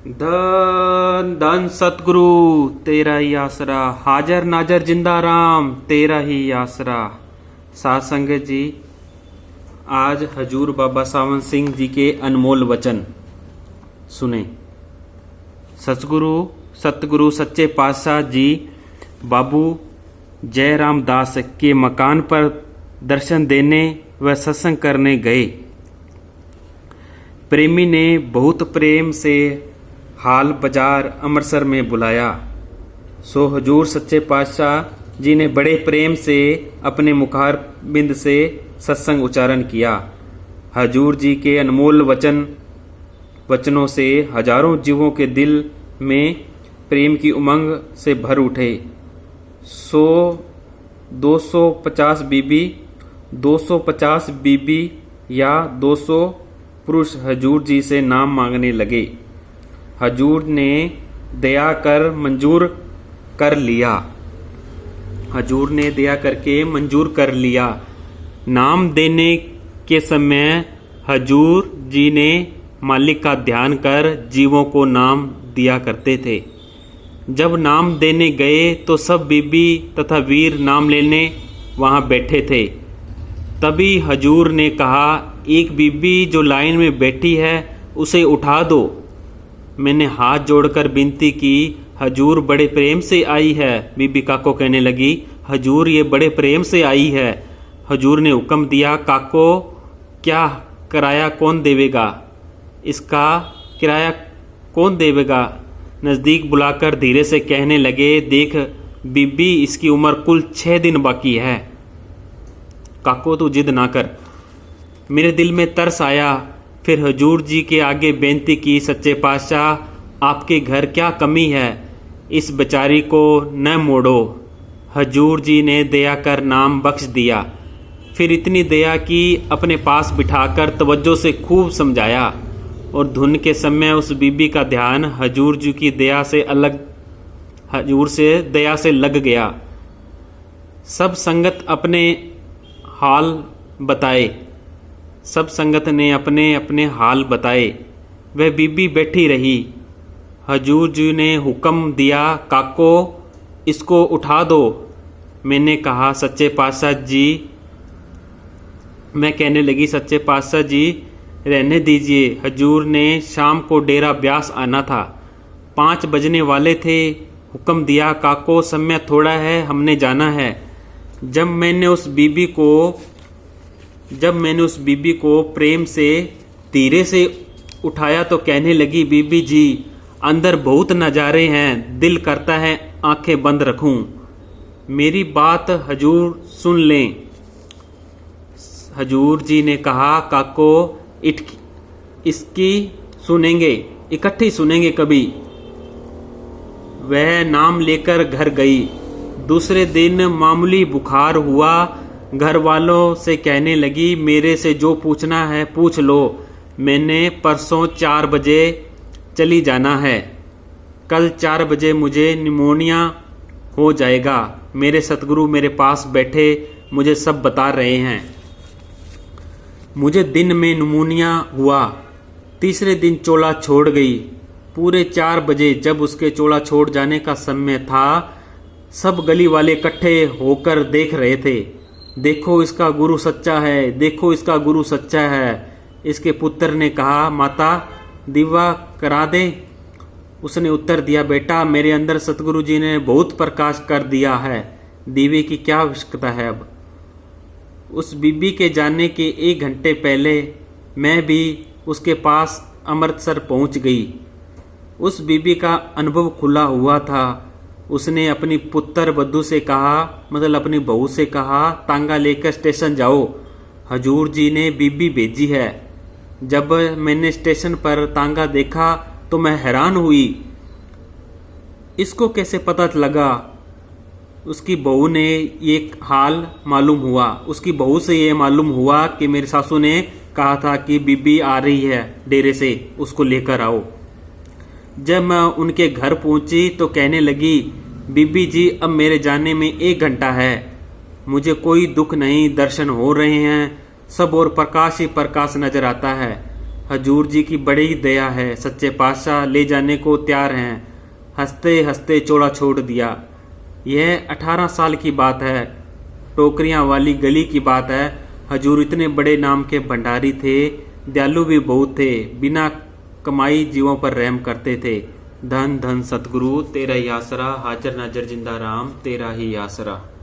धन धन सतगुरु तेरा ही आसरा, हाजर नाजर जिंदा राम तेरा ही आसरा। साध संगत जी, आज हजूर बाबा सावन सिंह जी के अनमोल वचन सुने। सतगुरु सच्चे पातशाह जी बाबू जयराम दास के मकान पर दर्शन देने व सत्संग करने गए। प्रेमी ने बहुत प्रेम से हाल बाजार अमृतसर में बुलाया। सो हजूर सच्चे पातशाह जी ने बड़े प्रेम से अपने मुखार बिंद से सत्संग उच्चारण किया। हजूर जी के अनमोल वचनों से हजारों जीवों के दिल में प्रेम की उमंग से भर उठे। 250 बीबी या 200 पुरुष हजूर जी से नाम मांगने लगे। हजूर ने दया कर मंजूर कर लिया। हजूर ने दया करके मंजूर कर लिया। नाम देने के समय हजूर जी ने मालिक का ध्यान कर जीवों को नाम दिया करते थे। जब नाम देने गए तो सब बीबी तथा वीर नाम लेने वहाँ बैठे थे। तभी हजूर ने कहा, एक बीबी जो लाइन में बैठी है उसे उठा दो। मैंने हाथ जोड़कर विनती की। हजूर बड़े प्रेम से आई है। बीबी काको कहने लगी, हजूर ये बड़े प्रेम से आई है। हजूर ने हुक्म दिया, काको क्या किराया कौन देवेगा? इसका किराया कौन देवेगा? नज़दीक बुलाकर धीरे से कहने लगे, देख बीबी, इसकी उम्र कुल 6 दिन बाकी है। काको तू जिद ना कर। मेरे दिल में तरस आया। फिर हजूर जी के आगे बेनती की, सच्चे पातशाह आपके घर क्या कमी है? इस बेचारी को न मोड़ो। हजूर जी ने दया कर नाम बख्श दिया। फिर इतनी दया की अपने पास बिठाकर तवज्जो से खूब समझाया और धुन के समय उस बीबी का ध्यान हजूर जी की दया से लग गया। सब संगत ने अपने अपने हाल बताए। वह बीबी बैठी रही। हजूर जी ने हुक्म दिया, काको इसको उठा दो। मैंने कहा, सच्चे पातशाह जी, मैं कहने लगी, सच्चे पातशाह जी रहने दीजिए। हजूर ने शाम को डेरा ब्यास आना था। 5 बजने वाले थे। हुक्म दिया, काको समय थोड़ा है, हमने जाना है। जब मैंने उस बीबी को प्रेम से धीरे से उठाया तो कहने लगी, बीबी जी अंदर बहुत नज़ारे हैं, दिल करता है आंखें बंद रखूं। मेरी बात हजूर सुन लें। हजूर जी ने कहा, काको इसकी सुनेंगे, इकट्ठी सुनेंगे कभी। वह नाम लेकर घर गई। दूसरे दिन मामूली बुखार हुआ। घर वालों से कहने लगी, मेरे से जो पूछना है पूछ लो। मैंने परसों 4 बजे चली जाना है। कल 4 बजे मुझे निमोनिया हो जाएगा। मेरे सतगुरु मेरे पास बैठे मुझे सब बता रहे हैं। मुझे दिन में निमोनिया हुआ। तीसरे दिन चोला छोड़ गई। पूरे 4 बजे जब उसके चोला छोड़ जाने का समय था, सब गली वाले इकट्ठे होकर देख रहे थे। देखो इसका गुरु सच्चा है, देखो इसका गुरु सच्चा है। इसके पुत्र ने कहा, माता दीवा करा दे। उसने उत्तर दिया, बेटा मेरे अंदर सतगुरु जी ने बहुत प्रकाश कर दिया है, दीवे की क्या आवश्यकता है अब। उस बीबी के जाने के 1 घंटे पहले मैं भी उसके पास अमृतसर पहुंच गई। उस बीबी का अनुभव खुला हुआ था। उसने अपनी पुत्र बद्दू से कहा, मतलब अपनी बहू से कहा, तांगा लेकर स्टेशन जाओ, हजूर जी ने बीबी भेजी है। जब मैंने स्टेशन पर तांगा देखा तो मैं हैरान हुई। इसको कैसे पता लगा? उसकी बहू ने ये हाल मालूम हुआ। उसकी बहू से ये मालूम हुआ कि मेरी सासू ने कहा था कि बीबी आ रही है डेरे से, उसको लेकर आओ। जब मैं उनके घर पहुंची तो कहने लगी, बीबी जी अब मेरे जाने में 1 घंटा है, मुझे कोई दुख नहीं, दर्शन हो रहे हैं, सब और प्रकाश ही प्रकाश नजर आता है। हजूर जी की बड़ी दया है, सच्चे पातशाह ले जाने को तैयार हैं। हंसते हंसते चौड़ा छोड़ दिया। यह 18 साल की बात है, टोकरियां वाली गली की बात है। हजूर इतने बड़े नाम के भंडारी थे, दयालु भी बहुत थे, बिना कमाई जीवों पर रहम करते थे। धन धन सतगुरु तेरा ही आसरा, हाजर नाजर जिंदा राम तेरा ही आसरा।